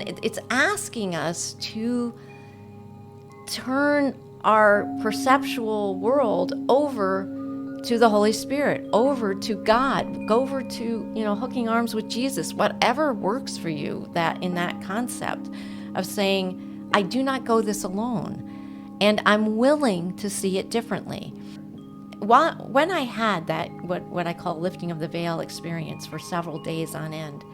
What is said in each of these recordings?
It's asking us to turn our perceptual world over to the Holy Spirit, over to God, go over to, hooking arms with Jesus, whatever works for you, that in that concept of saying, I do not go this alone, and I'm willing to see it differently. When I had that, what I call lifting of the veil experience for several days on end,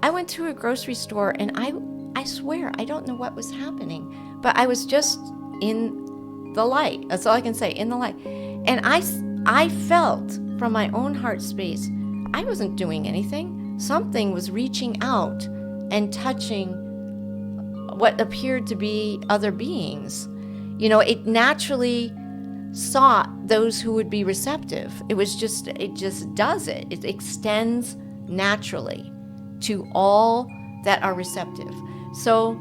I went to a grocery store, and I swear, I don't know what was happening, but I was just in the light. That's all I can say, in the light. And I felt from my own heart space, I wasn't doing anything. Something was reaching out and touching what appeared to be other beings. It naturally sought those who would be receptive. It just does it. It extends naturally to all that are receptive. So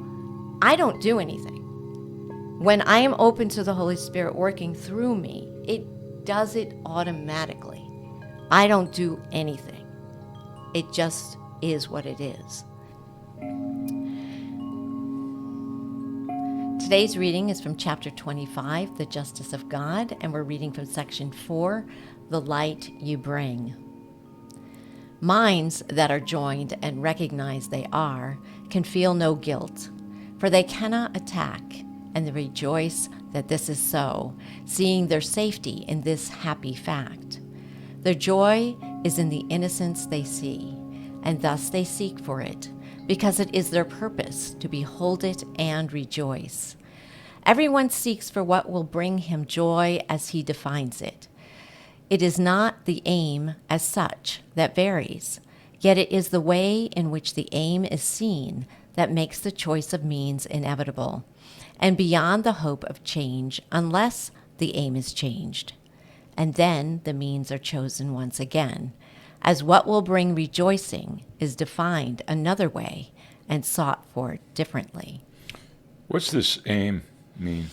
I don't do anything. When I am open to the Holy Spirit working through me, it does it automatically. I don't do anything. It just is what it is. Today's reading is from chapter 25, The Justice of God, and we're reading from section 4, The Light You Bring. Minds that are joined and recognize they are can feel no guilt, for they cannot attack, and they rejoice that this is so, seeing their safety in this happy fact. Their joy is in the innocence they see, and thus they seek for it, because it is their purpose to behold it and rejoice. Everyone seeks for what will bring him joy as he defines it. It is not the aim as such that varies, yet it is the way in which the aim is seen that makes the choice of means inevitable, and beyond the hope of change unless the aim is changed. And then the means are chosen once again, as what will bring rejoicing is defined another way and sought for differently. What's this aim mean?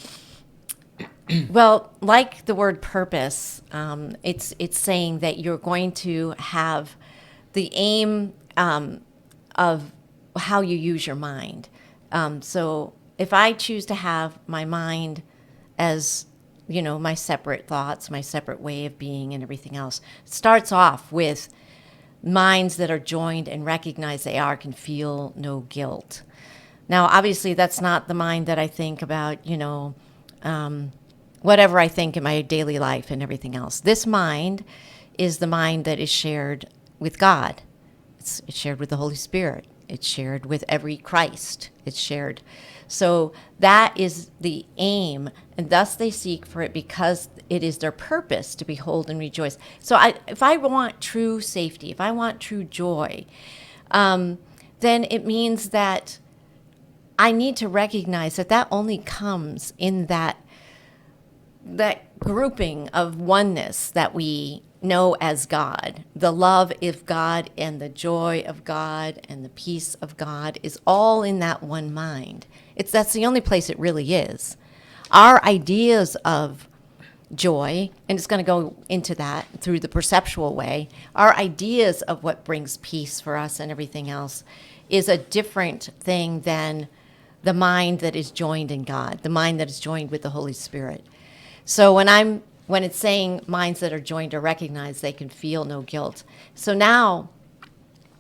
Well, like the word purpose, it's saying that you're going to have the aim of how you use your mind. So if I choose to have my mind as, my separate thoughts, my separate way of being and everything else, it starts off with minds that are joined and recognize they are can feel no guilt. Now, obviously, that's not the mind that I think about, whatever I think in my daily life and everything else. This mind is the mind that is shared with God. It's shared with the Holy Spirit. It's shared with every Christ. It's shared. So that is the aim, and thus they seek for it because it is their purpose to behold and rejoice. So if I want true safety, if I want true joy, then it means that I need to recognize that only comes in that grouping of oneness that we know as God. The love of God and the joy of God and the peace of God is all in that one mind. That's the only place it really is. Our ideas of joy, and it's going to go into that through the perceptual way, our ideas of what brings peace for us and everything else is a different thing than the mind that is joined in God, the mind that is joined with the Holy Spirit. So when it's saying minds that are joined or recognized, they can feel no guilt. So now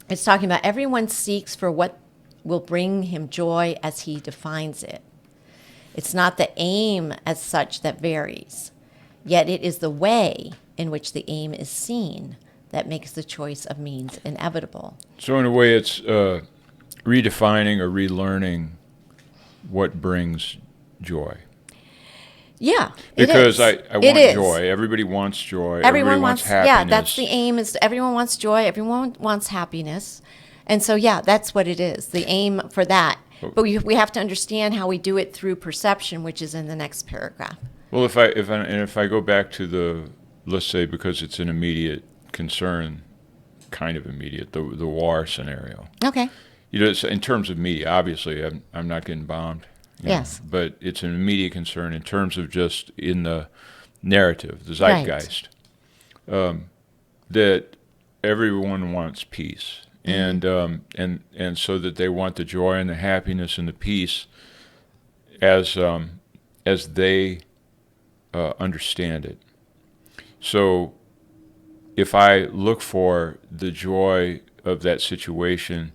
it's talking about everyone seeks for what will bring him joy as he defines it. It's not the aim as such that varies, yet it is the way in which the aim is seen that makes the choice of means inevitable. So in a way, it's redefining or relearning what brings joy. Yeah, because it is. I want joy. Everybody wants joy. Everybody wants happiness. Yeah, that's the aim. Is everyone wants joy. Everyone wants happiness, and so that's what it is. The aim for that. But we have to understand how we do it through perception, which is in the next paragraph. Well, if I go back to let's say because it's an immediate concern, kind of immediate, the war scenario. Okay. In terms of media, obviously, I'm not getting bombed. Yes. But it's an immediate concern in terms of just in the narrative, the zeitgeist, that everyone wants peace. and so that they want the joy and the happiness and the peace as they understand it. So if I look for the joy of that situation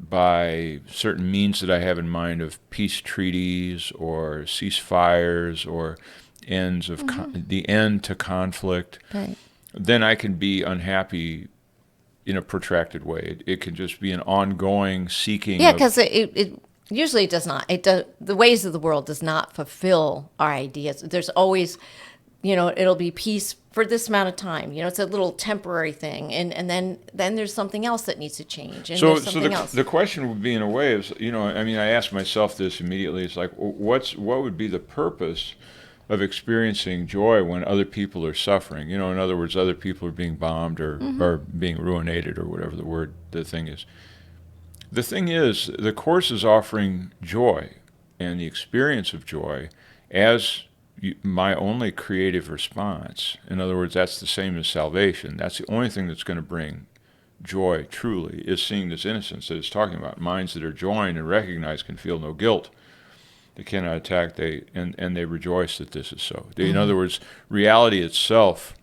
by certain means that I have in mind of peace treaties or ceasefires or ends of the end to conflict, Right. then I can be unhappy in a protracted way. It can just be an ongoing seeking. Yeah, of, because it usually does not. The ways of the world does not fulfill our ideas. There's always, it'll be peace for this amount of time. It's a little temporary thing, and then there's something else that needs to change, and there's something else. The question would be, in a way, is I asked myself this immediately. It's like, what would be the purpose of experiencing joy when other people are suffering? In other words, other people are being bombed or being ruinated or whatever the thing is. The thing is, the Course is offering joy and the experience of joy as my only creative response. In other words, that's the same as salvation. That's the only thing that's going to bring joy truly, is seeing this innocence that it's talking about. Minds that are joined and recognized can feel no guilt. They cannot attack, and they rejoice that this is so. In other words, reality itself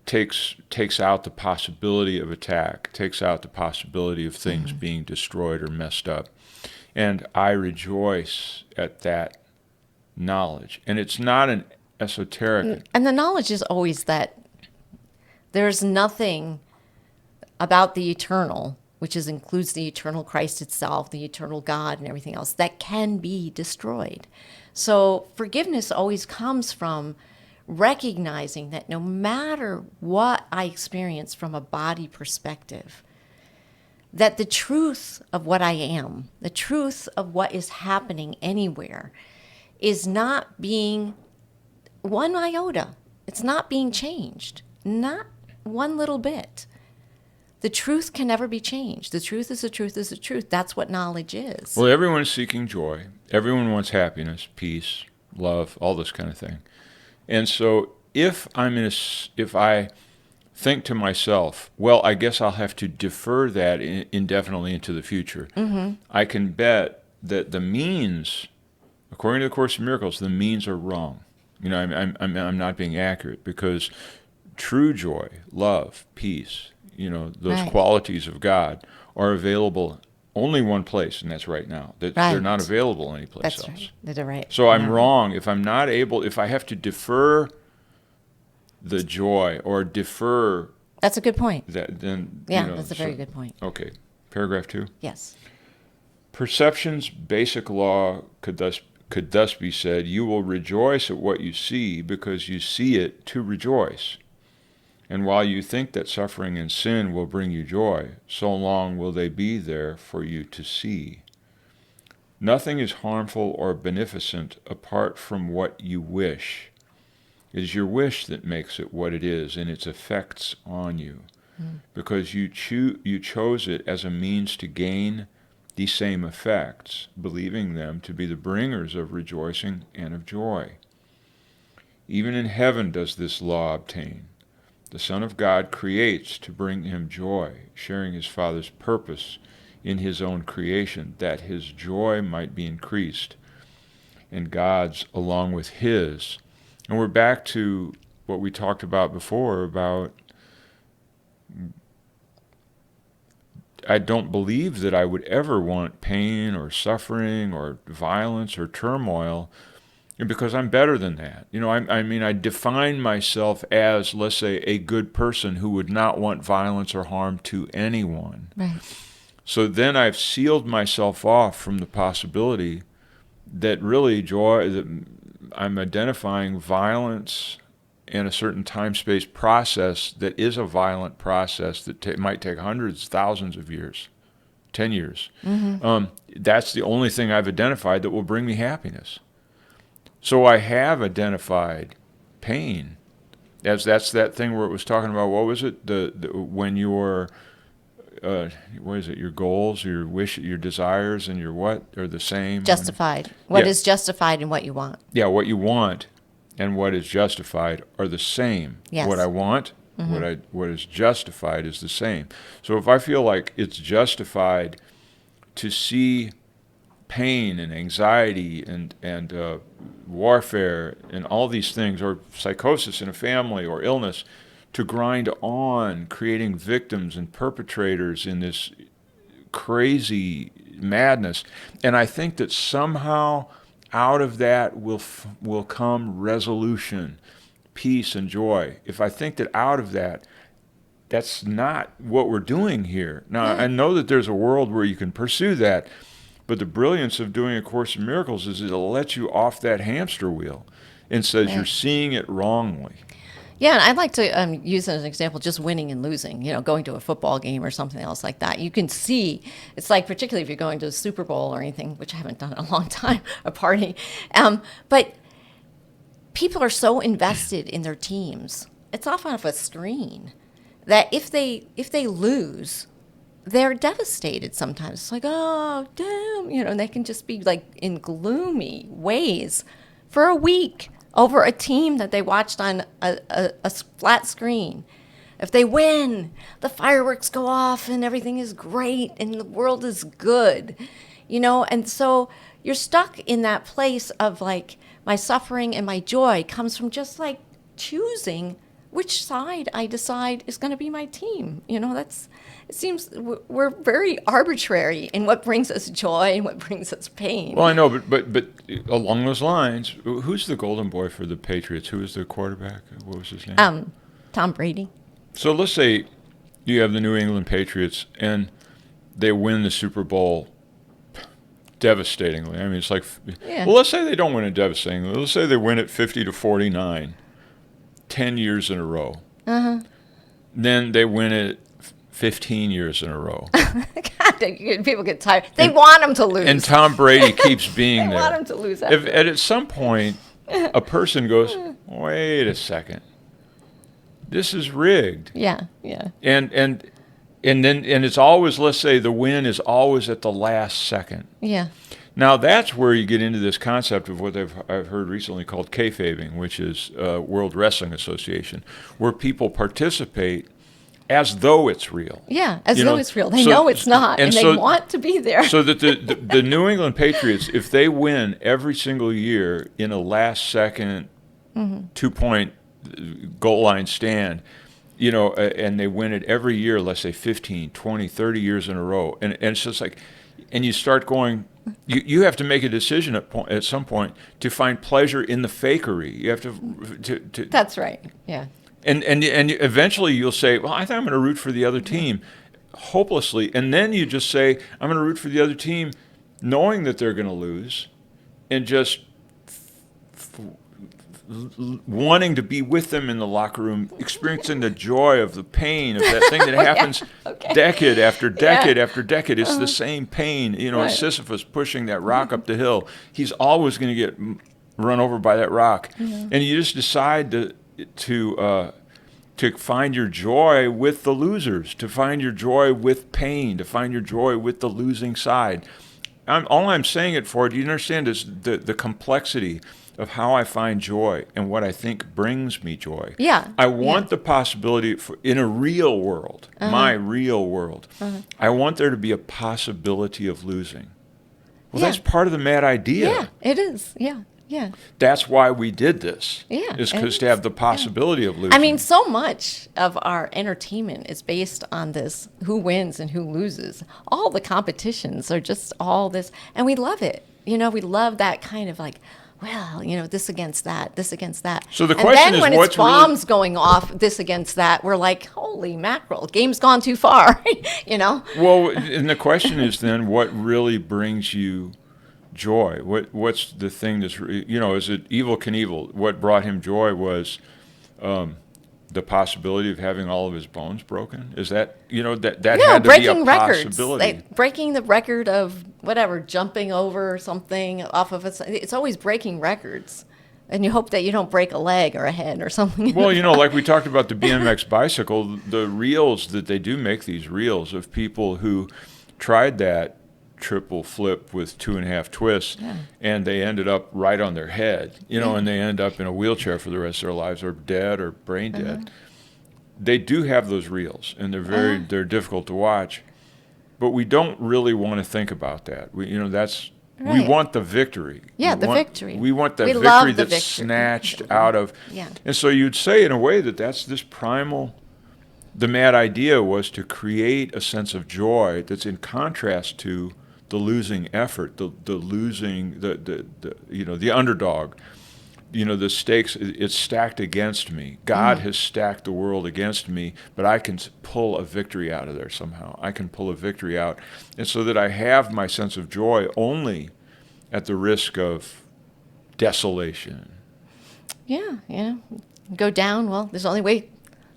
takes out the possibility of attack, takes out the possibility of things being destroyed or messed up. And I rejoice at that knowledge. And it's not an esoteric... And the knowledge is always that there's nothing about the eternal, which includes the eternal Christ itself, the eternal God and everything else, that can be destroyed. So forgiveness always comes from recognizing that no matter what I experience from a body perspective, that the truth of what I am, the truth of what is happening anywhere, is not being one iota. It's not being changed, not one little bit. The truth can never be changed. The truth is the truth is the truth. That's what knowledge is. Well, everyone's seeking joy. Everyone wants happiness, peace, love, all this kind of thing. And so if I think to myself, well, I guess I'll have to defer that indefinitely into the future, I can bet that the means, according to the Course in Miracles, the means are wrong. I'm not being accurate, because true joy, love, peace, those qualities of God are available only one place, and that's right now. They're not available anyplace else. Right. That's right. So I'm wrong if I'm not able, if I have to defer the joy or defer... That's a good point. Then that's a very good point. Okay. Paragraph 2. Yes. Perception's basic law could thus be said: you will rejoice at what you see because you see it to rejoice. And while you think that suffering and sin will bring you joy, so long will they be there for you to see. Nothing is harmful or beneficent apart from what you wish. It is your wish that makes it what it is and its effects on you, because you chose it as a means to gain these same effects, believing them to be the bringers of rejoicing and of joy. Even in heaven does this law obtain. The Son of God creates to bring him joy, sharing his Father's purpose in his own creation, that his joy might be increased, and God's along with his. And we're back to what we talked about before, about I don't believe that I would ever want pain or suffering or violence or turmoil, because I'm better than that. I define myself as, let's say, a good person who would not want violence or harm to anyone. Right. So then I've sealed myself off from the possibility that really joy, that I'm identifying violence in a certain time-space process that is a violent process that might take hundreds, thousands of years, 10 years. That's the only thing I've identified that will bring me happiness. So I have identified pain, as that's that thing where it was talking about, what was it? When your what is it? Your goals, your wish, your desires, and your what are the same? Justified. What is justified and what you want. Yeah, what you want and what is justified are the same. Yes. What I want What is justified is the same. So if I feel like it's justified to see pain and anxiety and warfare and all these things, or psychosis in a family or illness, to grind on, creating victims and perpetrators in this crazy madness. And I think that somehow out of that will come resolution, peace, and joy. If I think that out of that, that's not what we're doing here. Now, I know that there's a world where you can pursue that, but the brilliance of doing A Course in Miracles is it'll let you off that hamster wheel and says you're seeing it wrongly. Yeah, and I'd like to use as an example just winning and losing, going to a football game or something else like that. You can see, it's like particularly if you're going to the Super Bowl or anything, which I haven't done in a long time, a party. But people are so invested in their teams. It's off of a screen that if they lose, they're devastated sometimes. It's like, oh, damn, and they can just be like in gloomy ways for a week over a team that they watched on a flat screen. If they win, the fireworks go off and everything is great and the world is good, and so you're stuck in that place of like, my suffering and my joy comes from just like choosing which side I decide is going to be my team. It seems we're very arbitrary in what brings us joy and what brings us pain. Well, I know, but along those lines, who's the golden boy for the Patriots? Who is the quarterback? What was his name? Tom Brady. So let's say you have the New England Patriots and they win the Super Bowl devastatingly. I mean, it's like, well, let's say they don't win it devastatingly. Let's say they win it 50-49, 10 years in a row. Then they win it 15 years in a row. God, people get tired. They want them to lose. And Tom Brady keeps being there. They want him to lose. At some point, a person goes, wait a second. This is rigged. Yeah. And it's always, let's say the win is always at the last second. Yeah. Now that's where you get into this concept of what I've heard recently called Kayfabing, which is World Wrestling Association, where people participate as though it's real. Yeah, as though it's real. They know it's not, and they want to be there. So that the New England Patriots, if they win every single year in a last-second 2-point goal line stand, and they win it every year, let's say 15, 20, 30 years in a row, and it's just like, and you start going, you have to make a decision at some point to find pleasure in the fakery. You have to That's right. Yeah. And eventually you'll say, well, I think I'm going to root for the other team hopelessly. And then you just say, I'm going to root for the other team knowing that they're going to lose and just wanting to be with them in the locker room, experiencing the joy of the pain of that thing that happens decade after decade after decade. It's the same pain. Right. Sisyphus pushing that rock up the hill. He's always going to get run over by that rock. And you just decide to find your joy with the losers, to find your joy with pain, to find your joy with the losing side. All I'm saying it for, do you understand, is the complexity of how I find joy and what I think brings me joy. Yeah. I want the possibility in a real world, my real world, I want there to be a possibility of losing. Well, that's part of the mad idea. Yeah, it is. Yeah. Yeah. That's why we did this. Yeah. Is because to have the possibility of losing. I mean, so much of our entertainment is based on this, who wins and who loses. All the competitions are just all this, and we love it. We love that kind of like, well, this against that, this against that. So the question is, and then when it's bombs going off, this against that, we're like, holy mackerel, game's gone too far, Well, and the question is then, what really brings you joy? What's the thing that's, is it Evel Knievel? What brought him joy was the possibility of having all of his bones broken. Is that, that had to be a possibility. Breaking the record of whatever, jumping over something off of it's always breaking records. And you hope that you don't break a leg or a head or something. Well, like we talked about the BMX bicycle, the reels that they do make, these reels of people who tried that triple flip with 2.5 twists, and they ended up right on their head, and they end up in a wheelchair for the rest of their lives, or dead or brain dead. they do have those reels, and they're difficult to watch. But we don't really want to think about that. We Right. want the victory. Yeah, We victory. We want the We victory love the that's victory. snatched out of. Yeah. And so you'd say, in a way, that's this primal. The mad idea was to create a sense of joy that's in contrast to the losing effort, the losing, the underdog. The stakes, it's stacked against me. God has stacked the world against me, but I can pull a victory out of there somehow. I can pull a victory out. And so that I have my sense of joy only at the risk of desolation. Yeah. Go down, well, there's only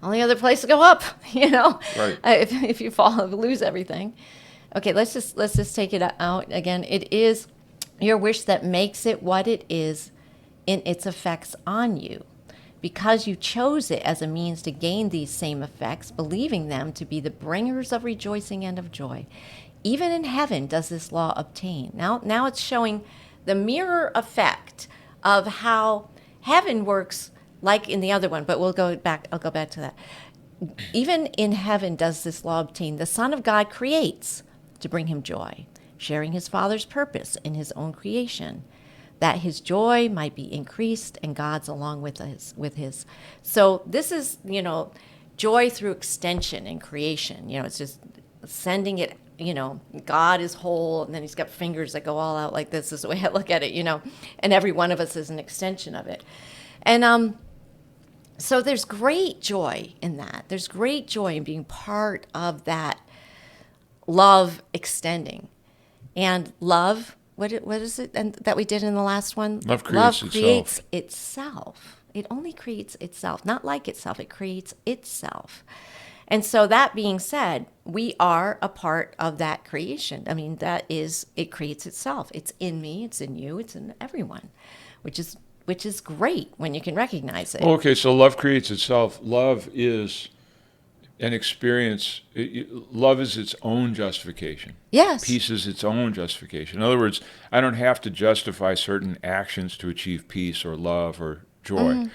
other place to go up, Right. If you fall, lose everything. Okay, let's just take it out again. It is your wish that makes it what it is in its effects on you, because you chose it as a means to gain these same effects, believing them to be the bringers of rejoicing and of joy. Even in heaven does this law obtain. Now it's showing the mirror effect of how heaven works, like in the other one, but I'll go back to that. Even in heaven does this law obtain. The Son of God creates to bring him joy, sharing his Father's purpose in his own creation, that his joy might be increased and God's along with his. So this is, joy through extension in creation. It's just sending it, God is whole, and then he's got fingers that go all out like this is the way I look at it, and every one of us is an extension of it. And so there's great joy in that. There's great joy in being part of that love extending. And love, what is it and that we did in the last one? Love creates itself. It only creates itself, not like itself. It creates itself. And so that being said, we are a part of that creation. I mean, it creates itself. It's in me, it's in you, it's in everyone, which is great when you can recognize it. Okay, so love creates itself. Love is an experience. Love is its own justification. Yes. Peace is its own justification. In other words, I don't have to justify certain actions to achieve peace or love or joy.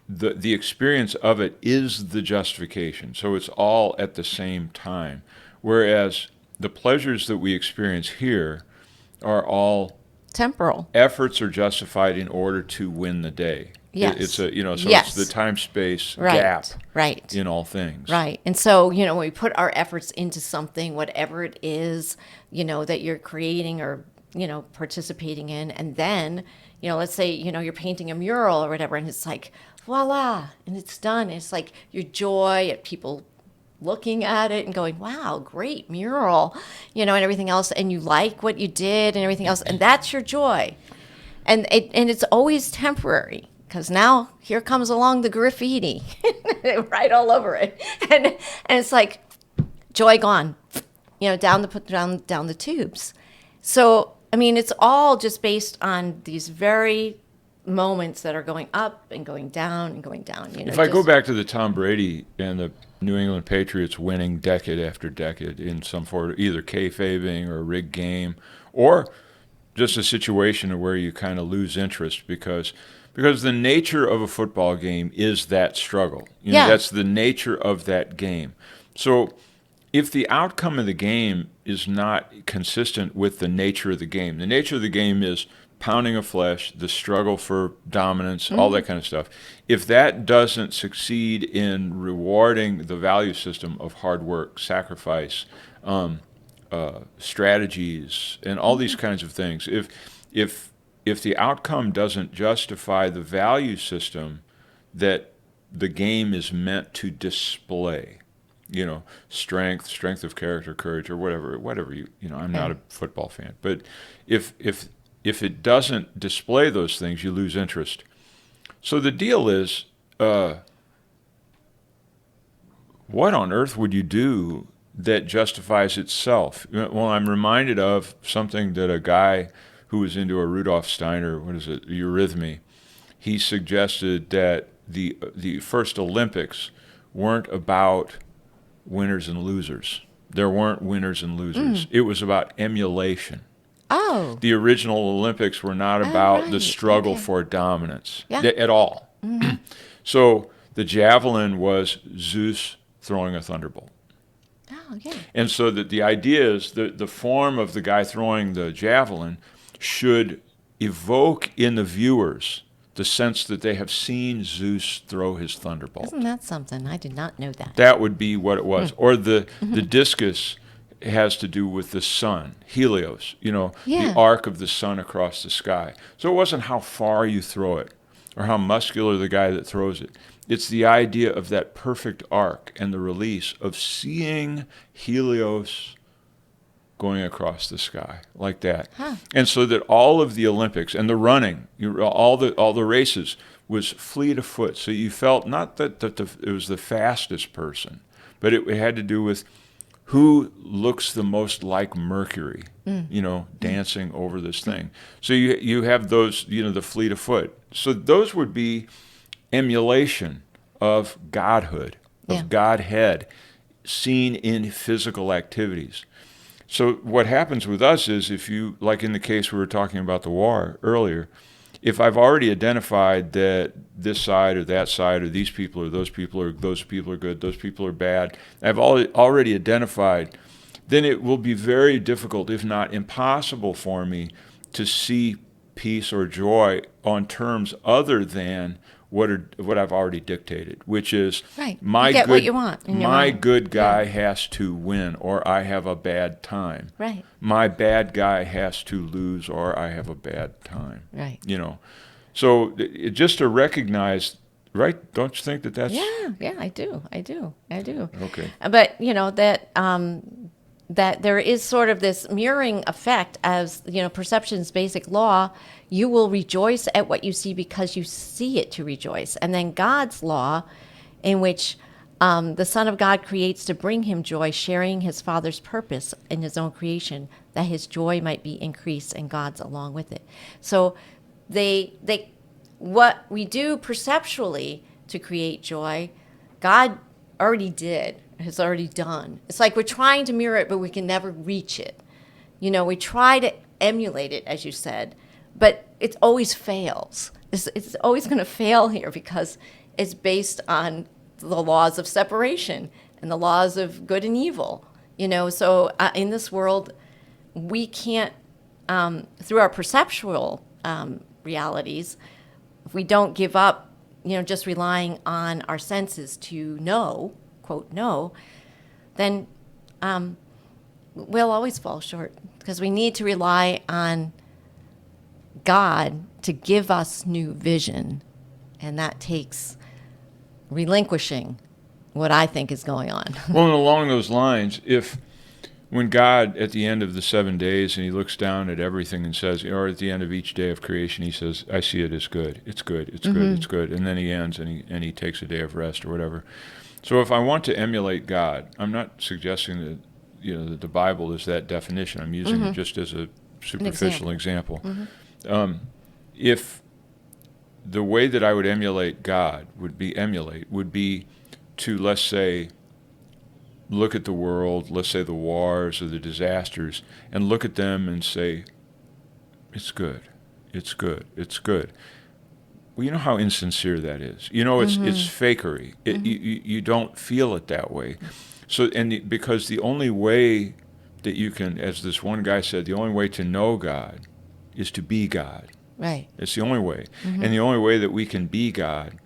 The experience of it is the justification. So it's all at the same time. Whereas the pleasures that we experience here are all temporal. Efforts are justified in order to win the day. Yes. It's Yes. it's the time-space Right. gap Right. in all things. Right. And so, when we put our efforts into something, whatever it is, that you're creating or, participating in, and then, let's say, you're painting a mural or whatever, and it's like, voila, and it's done. And it's like your joy at people looking at it and going, wow, great mural, and everything else. And you like what you did and everything else. And that's your joy. And it's always temporary. Because now here comes along the graffiti right all over it. And it's like joy gone, down the tubes. So, I mean, it's all just based on these very moments that are going up and going down and going down. If I go back to the Tom Brady and the New England Patriots winning decade after decade in some form, either kayfabing or a rigged game, or just a situation where you kind of lose interest because the nature of a football game is that struggle. That's the nature of that game. So if the outcome of the game is not consistent with the nature of the game is pounding of flesh, the struggle for dominance, all that kind of stuff. If that doesn't succeed in rewarding the value system of hard work, sacrifice, strategies, and all these kinds of things, if the outcome doesn't justify the value system that the game is meant to display, strength of character, courage, or whatever I'm not a football fan, but if it doesn't display those things, you lose interest. So the deal is, what on earth would you do that justifies itself? Well, I'm reminded of something that a guy who was into a Rudolf Steiner, eurythmy, he suggested that the first Olympics weren't about winners and losers. There weren't winners and losers. It was about emulation. Oh. The original Olympics were not about the struggle for dominance at all. So The javelin was Zeus throwing a thunderbolt. Oh, okay. And so that the idea is the form of the guy throwing the javelin should evoke in the viewers the sense that they have seen Zeus throw his thunderbolt. Isn't that something? I did not know that. That would be what it was. Or the discus has to do with the sun, Helios, Yeah. the arc of the sun across the sky. So it wasn't how far you throw it or how muscular the guy that throws it. It's the idea of that perfect arc and the release of seeing Helios going across the sky like that. Huh. And so that all of the Olympics and the running, all the races was fleet of foot. So you felt not that it was the fastest person, but it had to do with who looks the most like Mercury, dancing over this thing. So you have those, the fleet of foot. So those would be emulation of godhood, of Godhead, seen in physical activities. So what happens with us is if you, like in the case we were talking about the war earlier, if I've already identified that this side or that side or these people or those people are good, those people are bad, I've already identified, then it will be very difficult, if not impossible for me to see peace or joy on terms other than what I've already dictated, which is Right. my You get good, what you want in your my mind. good guy has to win or I have a bad time. Right. My bad guy has to lose or I have a bad time. Right. So just to recognize, right? Don't you think that's Yeah, I do. okay? But that there is sort of this mirroring effect as perception's basic law. You will rejoice at what you see because you see it to rejoice, and then God's law, in which the Son of God creates to bring him joy, sharing his Father's purpose in his own creation, that his joy might be increased and God's along with it. So they what we do perceptually to create joy, God already did, has already done. It's like we're trying to mirror it, but we can never reach it. We try to emulate it, as you said, but it always fails. It's always going to fail here because it's based on the laws of separation and the laws of good and evil. So in this world, we can't, through our perceptual realities, if we don't give up, just relying on our senses to know, quote, know, then we'll always fall short because we need to rely on God to give us new vision. And that takes relinquishing what I think is going on. Well, and along those lines, when God, at the end of the 7 days, and he looks down at everything and says, or at the end of each day of creation, he says, I see it as good. It's good. It's good. It's good. And then he ends and he takes a day of rest or whatever. So if I want to emulate God, I'm not suggesting that, that the Bible is that definition. I'm using it just as a superficial example. If the way that I would emulate God would be to, let's say, look at the world, let's say the wars or the disasters, and look at them and say, it's good, it's good, it's good. Well, you know how insincere that is. It's fakery. You don't feel it that way. So, because the only way that you can, as this one guy said, the only way to know God is to be God. Right. It's the only way. And the only way that we can be God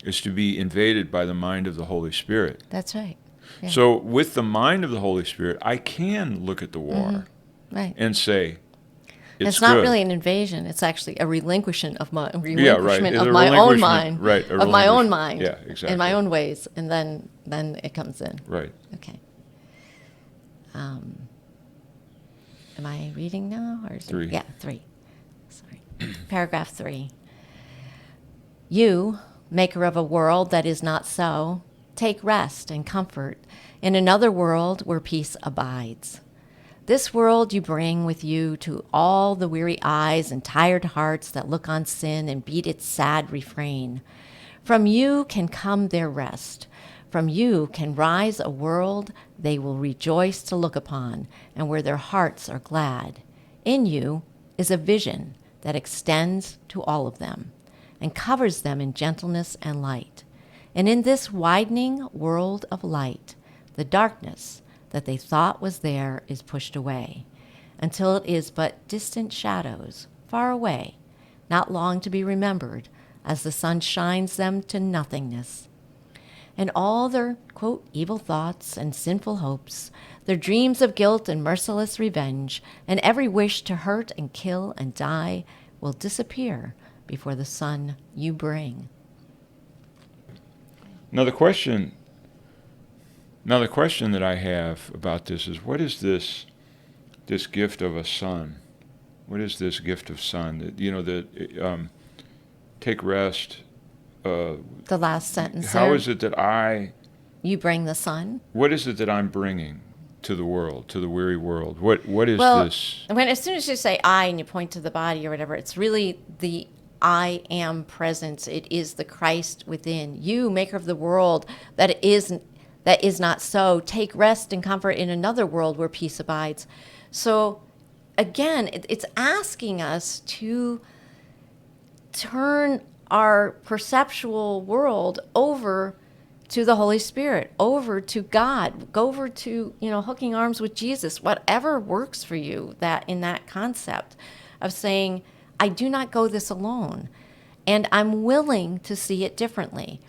is to be invaded by the mind of the Holy Spirit. That's right. Yeah. So with the mind of the Holy Spirit, I can look at the war Right. and say, it's not good. really an invasion. It's actually a relinquishment of my It's own a mind, right, of my own mind, yeah, exactly. in my own ways, and then it comes in. Right. Okay. Am I reading now or is 3? Yeah, 3. Sorry. Paragraph 3. You, maker of a world that is not so, take rest and comfort in another world where peace abides. This world you bring with you to all the weary eyes and tired hearts that look on sin and beat its sad refrain. From you can come their rest. From you can rise a world they will rejoice to look upon, and where their hearts are glad. In you is a vision that extends to all of them and covers them in gentleness and light. And in this widening world of light, the darkness that they thought was there is pushed away, until it is but distant shadows, far away, not long to be remembered, as the sun shines them to nothingness. And all their, quote, evil thoughts and sinful hopes, their dreams of guilt and merciless revenge, and every wish to hurt and kill and die will disappear before the sun you bring. Now the question that I have about this is, what is this gift of a son? What is this gift of son? That take rest. The last sentence. How there, is it that you bring the sun? What is it that I'm bringing to the world, to the weary world? What is this? As soon as you say I and you point to the body or whatever, it's really the I am presence. It is the Christ within you, maker of the world that is not so. Take rest and comfort in another world where peace abides. So again, it's asking us to turn our perceptual world over to the Holy Spirit, over to God, over to, hooking arms with Jesus, whatever works for you, that in that concept of saying, I do not go this alone, and I'm willing to see it differently.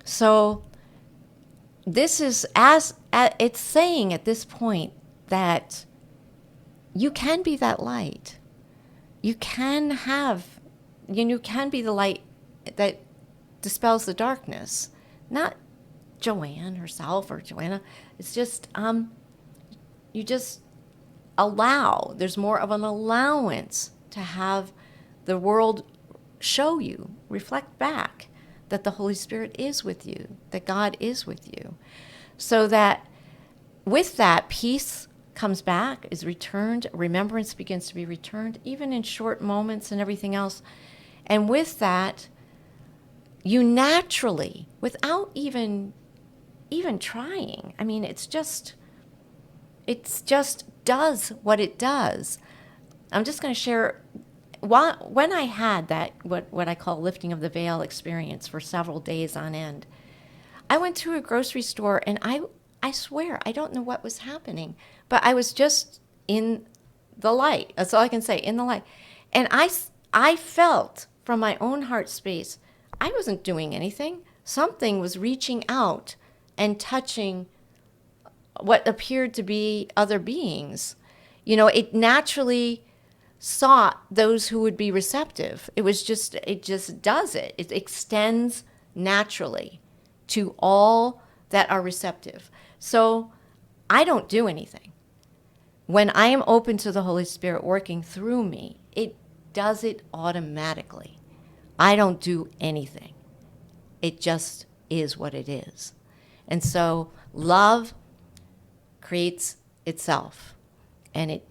So this is it's saying at this point that you can be that light. You can be the light that dispels the darkness. Not Joanne herself or Joanna. It's just, you just allow. There's more of an allowance to have the world show you, reflect back that the Holy Spirit is with you, that God is with you. So that with that, peace comes back, is returned, remembrance begins to be returned, even in short moments and everything else. And with that, you naturally, without even trying, it's just does what it does. I'm just going to share, when I had that, what I call lifting of the veil experience for several days on end, I went to a grocery store and I swear, I don't know what was happening, but I was just in the light. That's all I can say, in the light. And I felt from my own heart space, I wasn't doing anything. Something was reaching out and touching what appeared to be other beings. It naturally sought those who would be receptive. It just does it. It extends naturally to all that are receptive. So I don't do anything. When I am open to the Holy Spirit working through me, it does it automatically. I don't do anything. It just is what it is. And so love creates itself. And it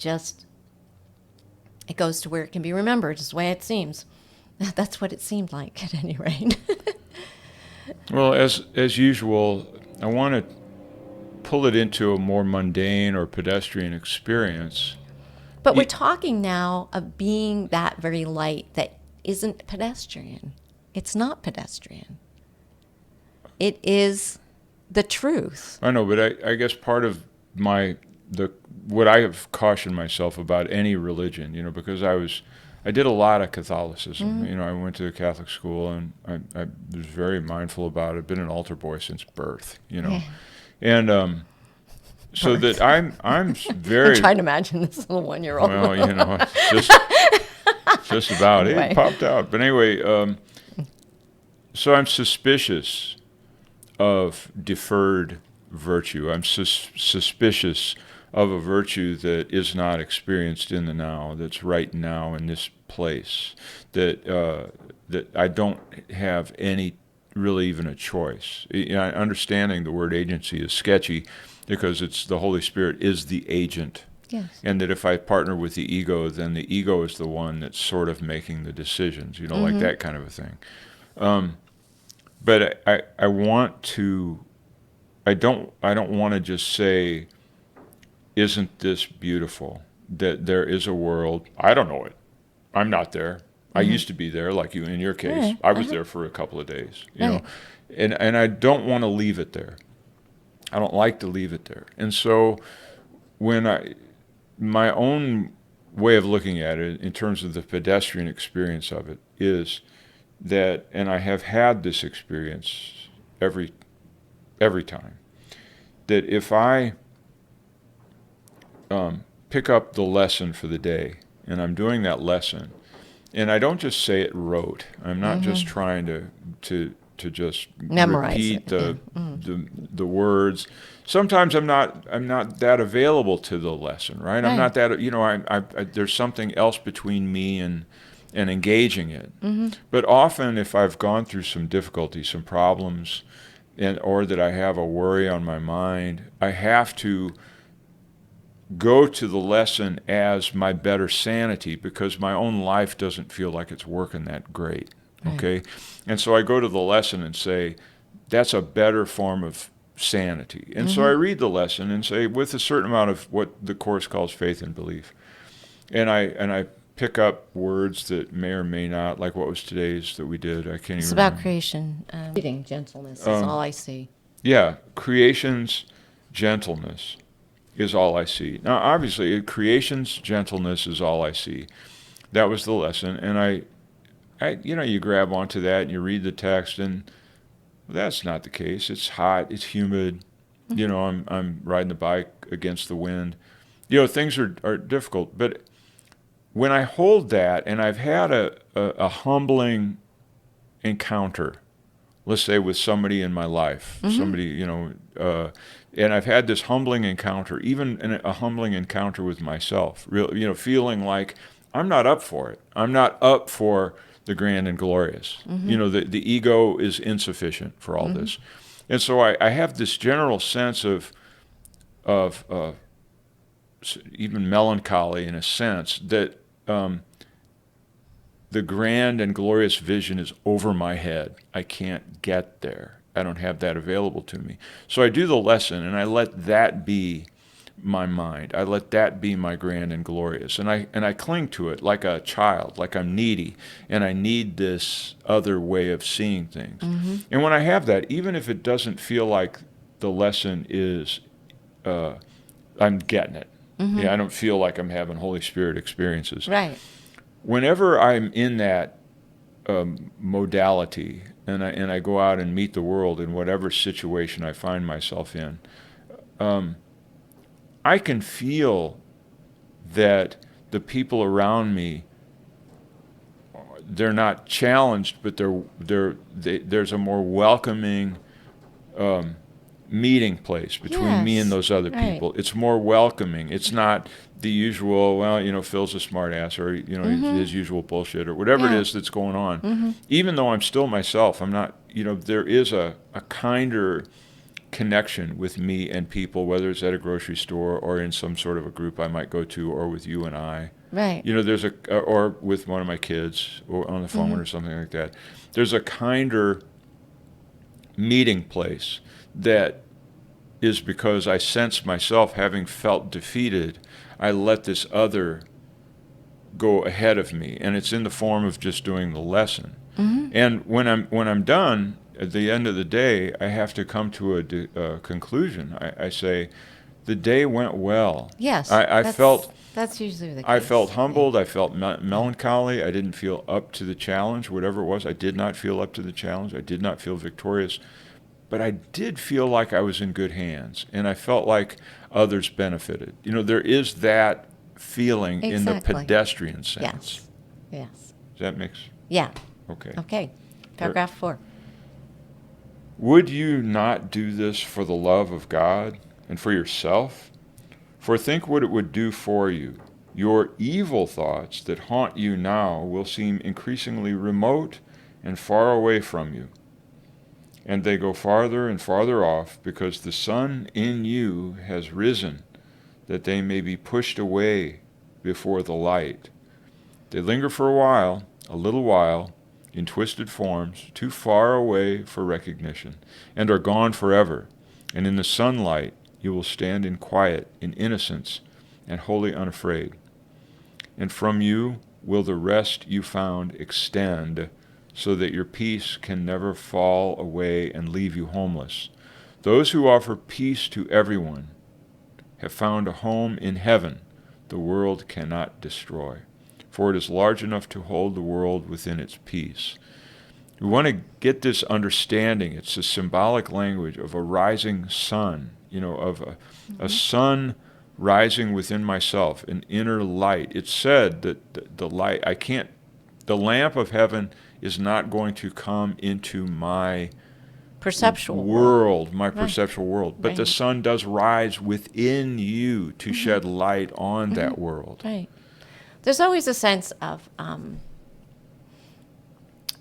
goes to where it can be remembered, is the way it seems. That's what it seemed like, at any rate. Well, as usual, I want to pull it into a more mundane or pedestrian experience. But we're talking now of being that very light that isn't pedestrian. It's not pedestrian. It is the truth. I know, but I guess part of what I have cautioned myself about any religion, because I did a lot of Catholicism. Mm-hmm. I went to a Catholic school, and I was very mindful about it. I've been an altar boy since birth, Yeah. And so that I'm very... I'm trying to imagine this little 1-year-old. Well, just about. Anyway. It popped out. But anyway, so I'm suspicious of deferred virtue. I'm suspicious of a virtue that is not experienced in the now, that's right now in this place, that I don't have any, really even a choice. Understanding the word agency is sketchy because it's the Holy Spirit is the agent. Yes. And that if I partner with the ego, then the ego is the one that's sort of making the decisions, like that kind of a thing. But I want to, I don't want to just say, isn't this beautiful? That there is a world. I don't know it. I'm not there. I used to be there, like you in your case. Yeah, I was there for a couple of days, Right. and I don't want to leave it there. I don't like to leave it there. And so my own way of looking at it in terms of the pedestrian experience of it is that, and I have had this experience every time, that if I pick up the lesson for the day and I'm doing that lesson, and I don't just say it rote. I'm not just trying to just Memorize repeat it. the words. Sometimes I'm not that available to the lesson, right? I'm not that, I there's something else between me and engaging it. But often if I've gone through some difficulty, some problems, or that I have a worry on my mind, I have to go to the lesson as my better sanity, because my own life doesn't feel like it's working that great. Okay? And so I go to the lesson and say, that's a better form of sanity. And so I read the lesson and say, with a certain amount of what the Course calls faith and belief. And I pick up words that may or may not, like what was today's that we did. I can't even It's remember. about creation. Reading gentleness is all I see. Yeah, creation's gentleness is all I see. Now, obviously, creation's gentleness is all I see. That was the lesson. And I you grab onto that and you read the text, and that's not the case. It's hot. It's humid. I'm riding the bike against the wind. Things are difficult. But when I hold that, and I've had a humbling encounter, let's say with somebody in my life, somebody, and I've had this humbling encounter, even a humbling encounter with myself, feeling like I'm not up for it. I'm not up for the grand and glorious. The ego is insufficient for all this. And so I have this general sense of even melancholy, in a sense, that the grand and glorious vision is over my head. I can't get there. I don't have that available to me. So I do the lesson, and I let that be my mind. I let that be my grand and glorious. And I cling to it like a child, like I'm needy, and I need this other way of seeing things. And when I have that, even if it doesn't feel like the lesson is, I'm getting it. I don't feel like I'm having Holy Spirit experiences. Right. Whenever I'm in that modality, and I go out and meet the world in whatever situation I find myself in, I can feel that the people around me, they're not challenged, but there's a more welcoming meeting place between me and those other people. It's more welcoming. It's not the usual, Phil's a smart ass, or, his usual bullshit, or whatever it is that's going on. Even though I'm still myself, I'm not, there is a kinder connection with me and people, whether it's at a grocery store or in some sort of a group I might go to, or with you and I. Right. There's or with one of my kids, or on the phone or something like that. There's a kinder meeting place that is because I sense myself having felt defeated. I let this other go ahead of me, and it's in the form of just doing the lesson. And when I'm done, at the end of the day, I have to come to a conclusion. I say, the day went well. Yes. That's usually the case. I felt humbled. I felt melancholy. I didn't feel up to the challenge, whatever it was. I did not feel up to the challenge. I did not feel victorious. But I did feel like I was in good hands, and I felt like others benefited. There is that feeling in the pedestrian sense. Yes. Does that make sense? Yeah. Okay. Paragraph 4. Would you not do this for the love of God and for yourself? For think what it would do for you. Your evil thoughts that haunt you now will seem increasingly remote and far away from you. And they go farther and farther off, because the sun in you has risen, that they may be pushed away before the light. They linger for a little while, in twisted forms, too far away for recognition, and are gone forever. And in the sunlight you will stand in quiet, in innocence, and wholly unafraid. And from you will the rest you found extend so that your peace can never fall away and leave you homeless. Those who offer peace to everyone have found a home in heaven the world cannot destroy, for it is large enough to hold the world within its peace. We want to get this understanding. It's a symbolic language of a rising sun, of a sun rising within myself, an inner light. It's said that the light, the lamp of heaven is not going to come into my Perceptual world, my Right. perceptual world. But the Right. sun does rise within you to shed light on that world. Right. There's always a sense of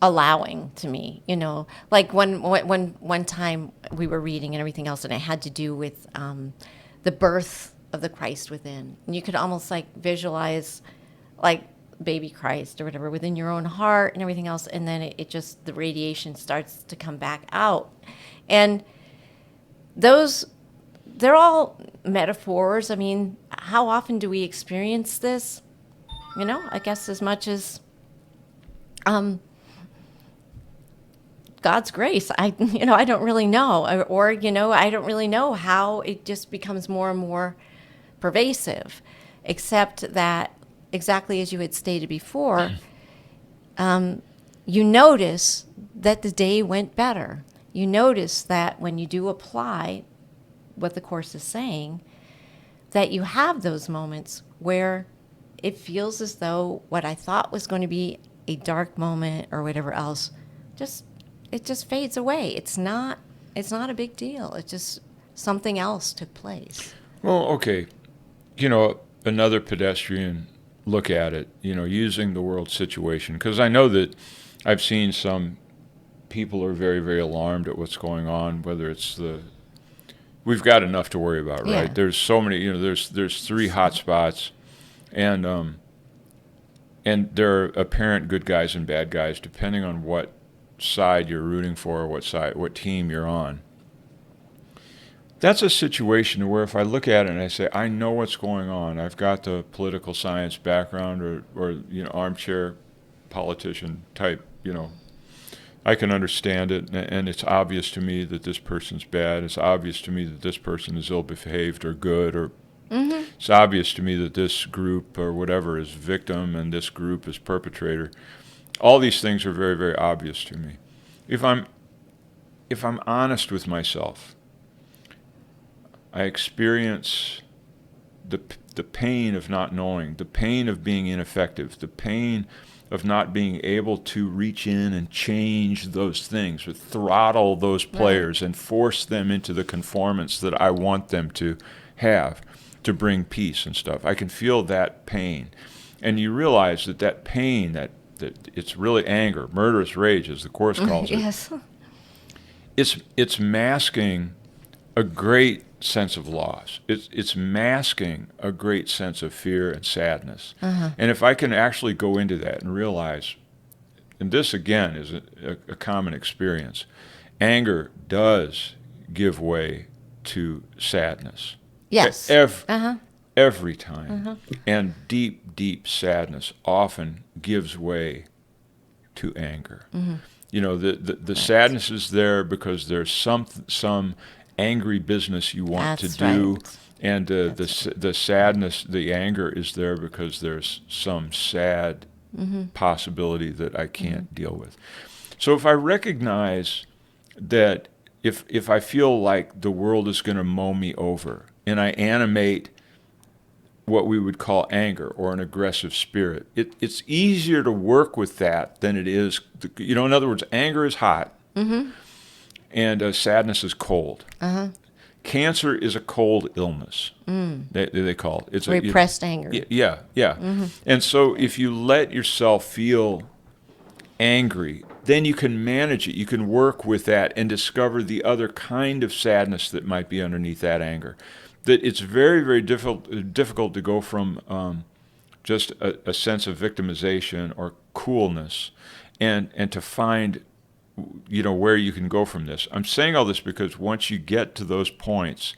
allowing to me, like when one time we were reading and everything else, and it had to do with the birth of the Christ within, and you could almost like visualize like baby Christ or whatever within your own heart and everything else, and then it just, the radiation starts to come back out, and they're all metaphors. I mean, how often do we experience this? I guess as much as God's grace. I don't really know. Or, I don't really know how it just becomes more and more pervasive, except that, exactly as you had stated before, you notice that the day went better. You notice that when you do apply what the Course is saying, that you have those moments where it feels as though what I thought was going to be a dark moment or whatever else, it just fades away. It's not a big deal. It's just something else took place. Well, okay. Another pedestrian look at it, using the world situation, because I know that I've seen some people are very, very alarmed at what's going on, whether it's we've got enough to worry about, right? Yeah. There's so many, there's 3 hot spots, and there are apparent good guys and bad guys depending on what side you're rooting for, what team you're on. That's a situation where if I look at it and I say, I know what's going on, I've got the political science background or armchair politician type, I can understand it, and it's obvious to me that this person's bad. It's obvious to me that this person is ill-behaved or good, or it's obvious to me that this group or whatever is victim and this group is perpetrator. All these things are very, very obvious to me. If I'm honest with myself, I experience the pain of not knowing, the pain of being ineffective, the pain of not being able to reach in and change those things, or throttle those players and force them into the conformance that I want them to have to bring peace and stuff. I can feel that pain. And you realize that pain, that it's really anger, murderous rage, as the Course calls it. Yes. It's masking a great sense of loss. It's masking a great sense of fear and sadness. And if I can actually go into that and realize, and this again is a common experience, anger does give way to sadness. Yes. Every time. And deep, deep sadness often gives way to anger. The sadness is there because there's some angry business you want That's to do, right. and the sadness, the anger is there because there's some sad possibility that I can't deal with. So if I recognize that if I feel like the world is going to mow me over, and I animate what we would call anger or an aggressive spirit, it's easier to work with that than it is, in other words, anger is hot, and sadness is cold. Cancer is a cold illness. They call it. It's Repressed anger. Yeah. And so if you let yourself feel angry, then you can manage it. You can work with that and discover the other kind of sadness that might be underneath that anger. That it's very, very difficult to go from just a sense of victimization or coolness and to find where you can go from this. I'm saying all this because once you get to those points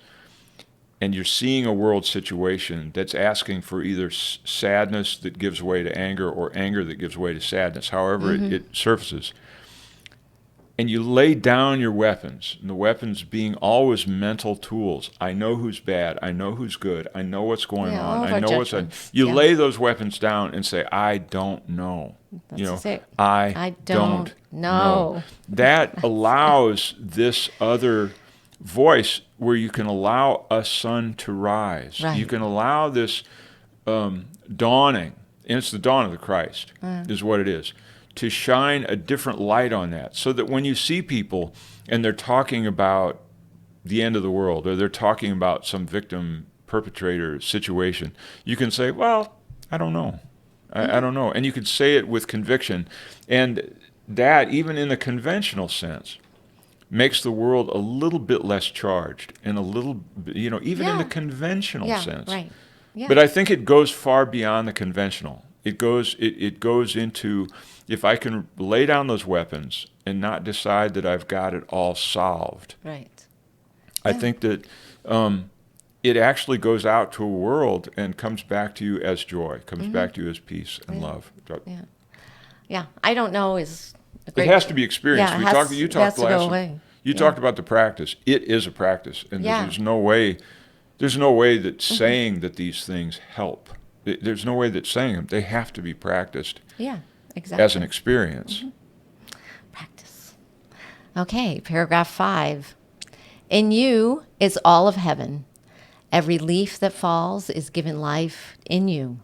and you're seeing a world situation that's asking for either sadness that gives way to anger or anger that gives way to sadness, however it surfaces, and you lay down your weapons, and the weapons being always mental tools. I know who's bad. I know who's good. I know what's going on. all of I our know what's on. judgments. You Yeah. lay those weapons down and say, I don't know. That's it. I don't know. That allows this other voice where you can allow a sun to rise. Right. You can allow this dawning, and it's the dawn of the Christ, is what it is, to shine a different light on that, so that when you see people and they're talking about the end of the world, or they're talking about some victim perpetrator situation, you can say, well, I don't know. I don't know. And you can say it with conviction. And that, even in the conventional sense, makes the world a little bit less charged, and a little, even in the conventional sense. Right. Yeah. But I think it goes far beyond the conventional. It goes into, if I can lay down those weapons and not decide that I've got it all solved. Right. I think that it actually goes out to a world and comes back to you as joy, comes back to you as peace and love. Yeah. Yeah. I don't know is a It great. has to be experienced. Yeah, You it has talked to go last. away. You talked about the practice. It is a practice, and Yeah. there's no way. There's no way that saying that these things help. There's no way that saying them. They have to be practiced. Yeah. Exactly. As an experience. Practice. Okay. Paragraph 5. In you is all of heaven. Every leaf that falls is given life in you.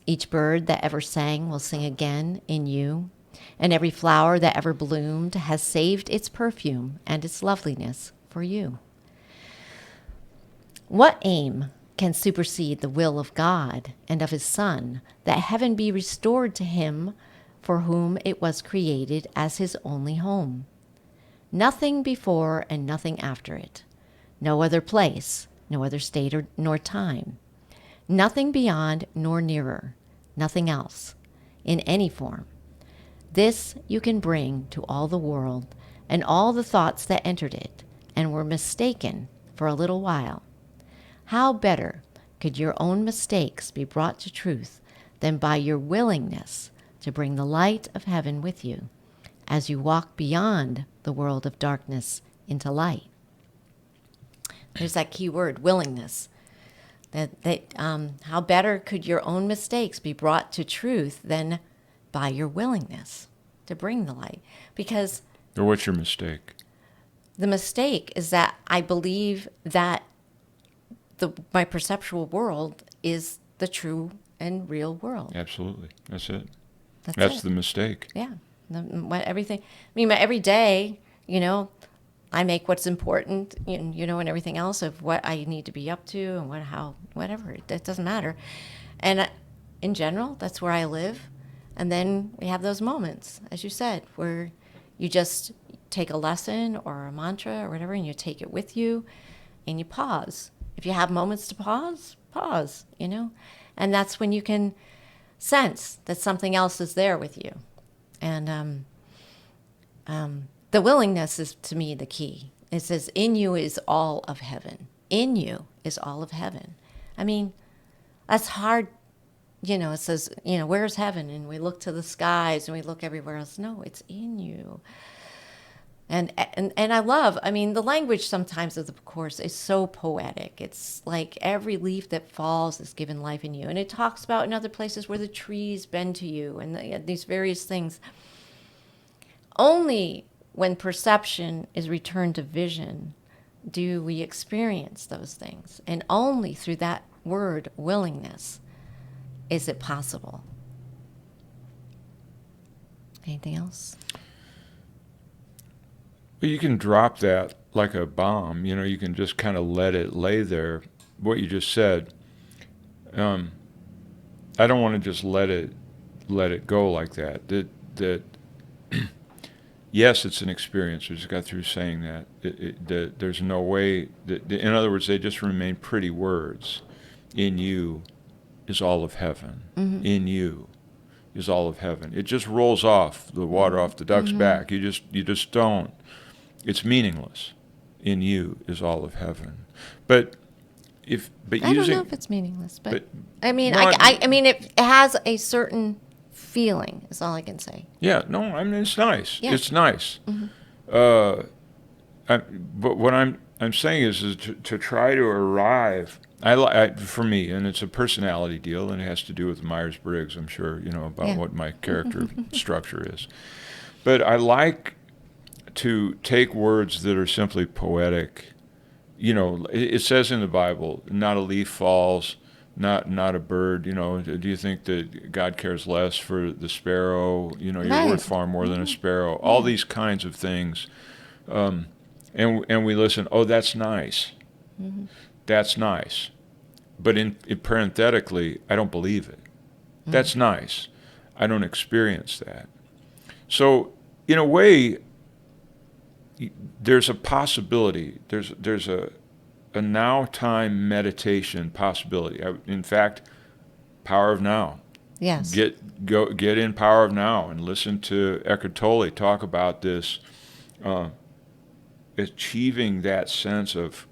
Each bird that ever sang will sing again in you. And every flower that ever bloomed has saved its perfume and its loveliness for you. What aim can supersede the will of God and of his Son, that heaven be restored to him for whom it was created as his only home? Nothing before and nothing after it. No other place, no other state nor time. Nothing beyond nor nearer. Nothing else, in any form. This you can bring to all the world and all the thoughts that entered it and were mistaken for a little while. How better could your own mistakes be brought to truth than by your willingness to bring the light of heaven with you as you walk beyond the world of darkness into light? There's that key word, willingness. How better could your own mistakes be brought to truth than by your willingness to bring the light? Because Or what's your mistake? the mistake is that I believe that my perceptual world is the true and real world. Absolutely. That's it. That's it. the mistake. Yeah. Everything. I mean, every day, I make what's important, and everything else of what I need to be up to and whatever. It doesn't matter. And in general, that's where I live. And then we have those moments, as you said, where you just take a lesson or a mantra or whatever, and you take it with you, and you pause. If you have moments to pause, and that's when you can sense that something else is there with you. And the willingness is, to me, the key. It says, in you is all of heaven. In you is all of heaven. I mean, that's hard. It says, where's heaven? And we look to the skies and we look everywhere else. No, it's in you. And I love, the language sometimes of the Course is so poetic. It's like every leaf that falls is given life in you. And it talks about in other places where the trees bend to you and these various things. Only when perception is returned to vision do we experience those things. And only through that word, willingness, is it possible. Anything else? Well, you can drop that like a bomb. You can just kind of let it lay there. What you just said, I don't want to just let it go like that. That yes, it's an experience. We just got through saying that. There's no way that, in other words, they just remain pretty words. In you is all of heaven. Mm-hmm. In you is all of heaven. It just rolls off the water off the duck's back. You just don't. It's meaningless. In you is all of heaven. But I don't know if it's meaningless, but I mean, no, I mean, it has a certain feeling. Is all I can say. Yeah, no, I mean it's nice. Yeah. It's nice. But what I'm saying is to try to arrive. For me, and it's a personality deal, and it has to do with Myers-Briggs. I'm sure about what my character structure is. But I like to take words that are simply poetic. It says in the Bible, not a leaf falls, not a bird. Do you think that God cares less for the sparrow? You're worth far more than a sparrow. All these kinds of things. And we listen, oh, that's nice. That's nice. But parenthetically, I don't believe it. That's nice. I don't experience that. So, in a way, there's a possibility. There's a now time meditation possibility. In fact, Power of Now. Yes. Get in Power of Now and listen to Eckhart Tolle talk about this, achieving that sense of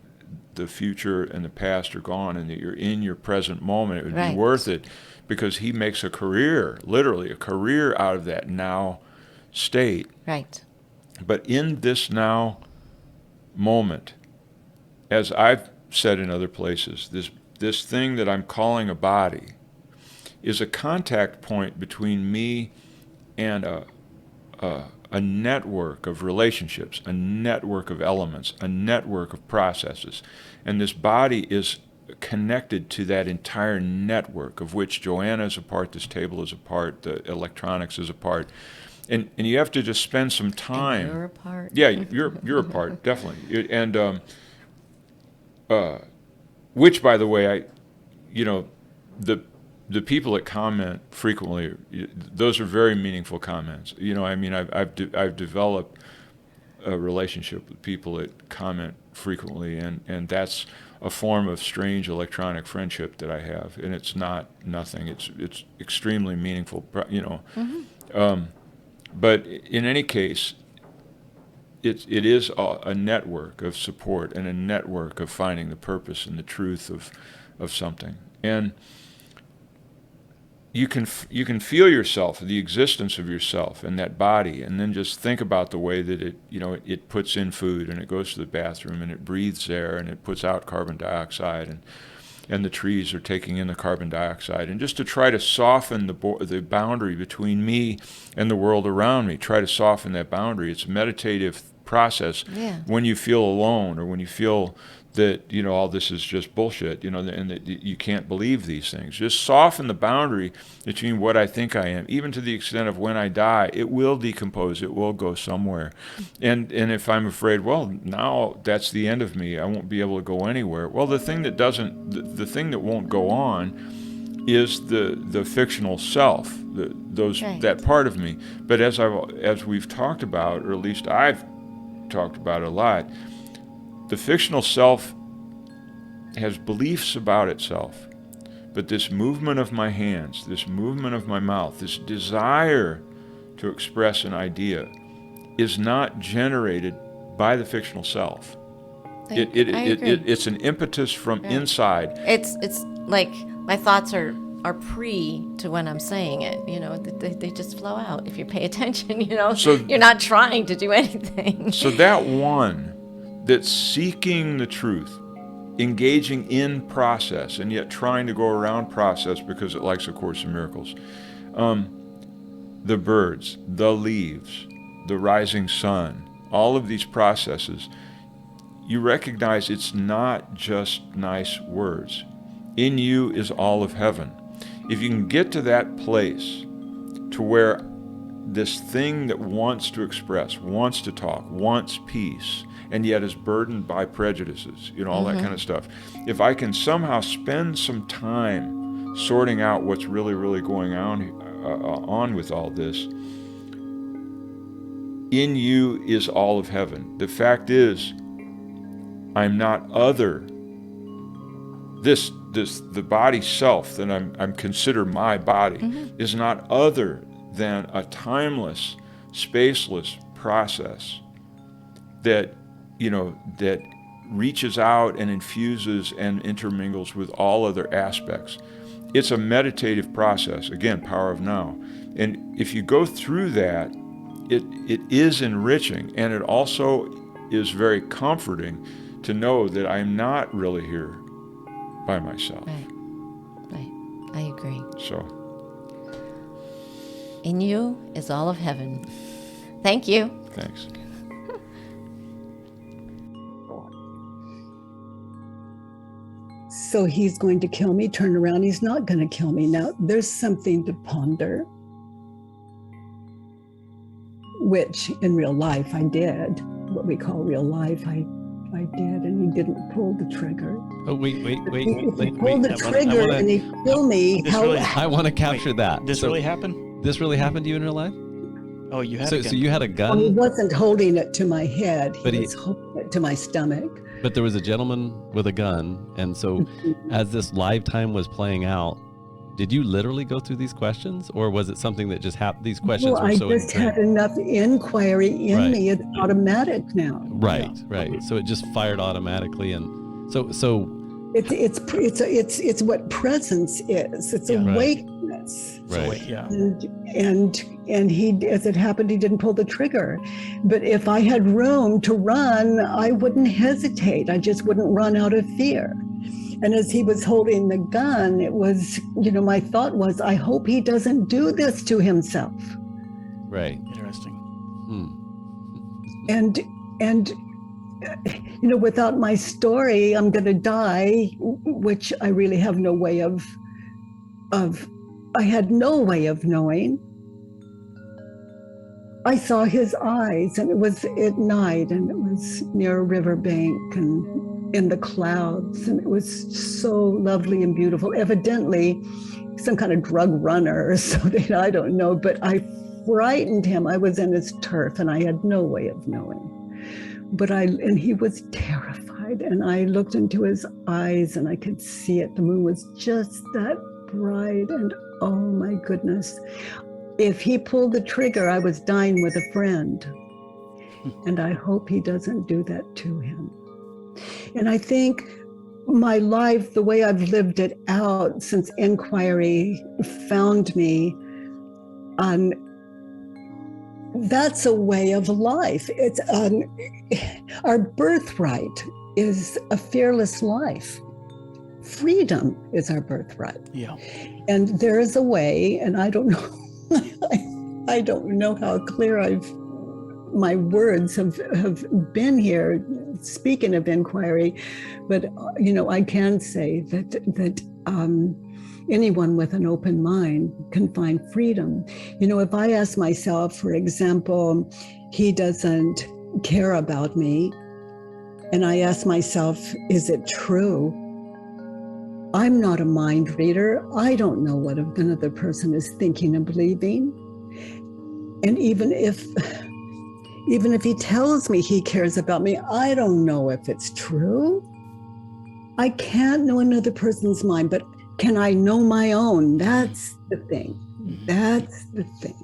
the future and the past are gone and that you're in your present moment. It would be worth it, because he makes literally a career out of that now state. Right. But in this now moment, as I've said in other places, this thing that I'm calling a body is a contact point between me and a network of relationships, a network of elements, a network of processes. And this body is connected to that entire network, of which Joanna is a part, this table is a part, the electronics is a part. And you have to just spend some time. And you're a part. Yeah, you're a part, definitely. And which, by the way, the people that comment frequently, those are very meaningful comments. I've developed a relationship with people that comment frequently, and that's a form of strange electronic friendship that I have, and it's not nothing. It's extremely meaningful, But in any case, it is a network of support and a network of finding the purpose and the truth of something. And you can feel yourself, the existence of yourself in that body, and then just think about the way that it puts in food, and it goes to the bathroom, and it breathes air, and it puts out carbon dioxide, and the trees are taking in the carbon dioxide, and just to try to soften the boundary between me and the world around me, try to soften that boundary. It's a meditative process. Yeah. When you feel alone, or when you feel that all this is just bullshit, and that you can't believe these things. Just soften the boundary between what I think I am, even to the extent of when I die, it will decompose, it will go somewhere. And if I'm afraid, well, now that's the end of me, I won't be able to go anywhere. Well, the thing that won't go on is the fictional self, that part of me. But as we've talked about, or at least I've talked about a lot, the fictional self has beliefs about itself, but this movement of my hands, this movement of my mouth, this desire to express an idea is not generated by the fictional self. I agree. It's an impetus from inside. It's like my thoughts are pre to when I'm saying it. They just flow out if you pay attention. So you're not trying to do anything. So that one that's seeking the truth, engaging in process, and yet trying to go around process because it likes A Course in Miracles. The birds, the leaves, the rising sun, all of these processes, you recognize it's not just nice words. In you is all of heaven. If you can get to that place to where this thing that wants to express, wants to talk, wants peace, and yet is burdened by prejudices, all that kind of stuff. If I can somehow spend some time sorting out what's really, really going on with all this, in you is all of heaven. The fact is, I'm not other. The body self that I'm consider my body is not other than a timeless, spaceless process that reaches out and infuses and intermingles with all other aspects. It's a meditative process, again, power of now. And if you go through that, it is enriching, and it also is very comforting to know that I'm not really here by myself. Right. I agree. So, In you is all of heaven. Thank you. thanks. So he's going to kill me, turn around, he's not going to kill me. Now, there's something to ponder, which in real life I did, what we call real life, I did, and he didn't pull the trigger. Oh, wait. He pulled the trigger and he killed me. I want to capture that. This really happened? This really happened to you in real life? Oh, you had So you had a gun? He wasn't holding it to my head, But he he- was holding it to my stomach. But there was a gentleman with a gun, and so as this live time was playing out, did you literally go through these questions, or was it something that just happened? These questions Well, were I so just had enough inquiry in Right. me. It's automatic now. right. So it just fired automatically, and so It's what presence is. It's Yeah. Right. awakeness. right. Yeah. And he, as it happened, he didn't pull the trigger. But if I had room to run, I wouldn't hesitate. I just wouldn't run out of fear. And as he was holding the gun, it was, my thought was, I hope he doesn't do this to himself. Right. Interesting. And without my story, I'm going to die, which I really have no way of I had no way of knowing. I saw his eyes, and it was at night, and it was near a riverbank and in the clouds, and it was so lovely and beautiful. Evidently, some kind of drug runner or something, I don't know, but I frightened him. I was in his turf, and I had no way of knowing. And he was terrified, and I looked into his eyes, and I could see it. The moon was just that bright, and oh my goodness. If he pulled the trigger, I was dying with a friend. And I hope he doesn't do that to him. And I think my life, the way I've lived it out since inquiry found me, that's a way of life. It's our birthright is a fearless life. Freedom is our birthright. Yeah. And there is a way, and I don't know, I don't know how clear my words have been here, speaking of inquiry, but I can say that anyone with an open mind can find freedom. If I ask myself, for example, he doesn't care about me, and I ask myself, is it true? I'm not a mind reader. I don't know what another person is thinking and believing. And even if he tells me he cares about me, I don't know if it's true. I can't know another person's mind, but can I know my own? That's the thing. That's the thing.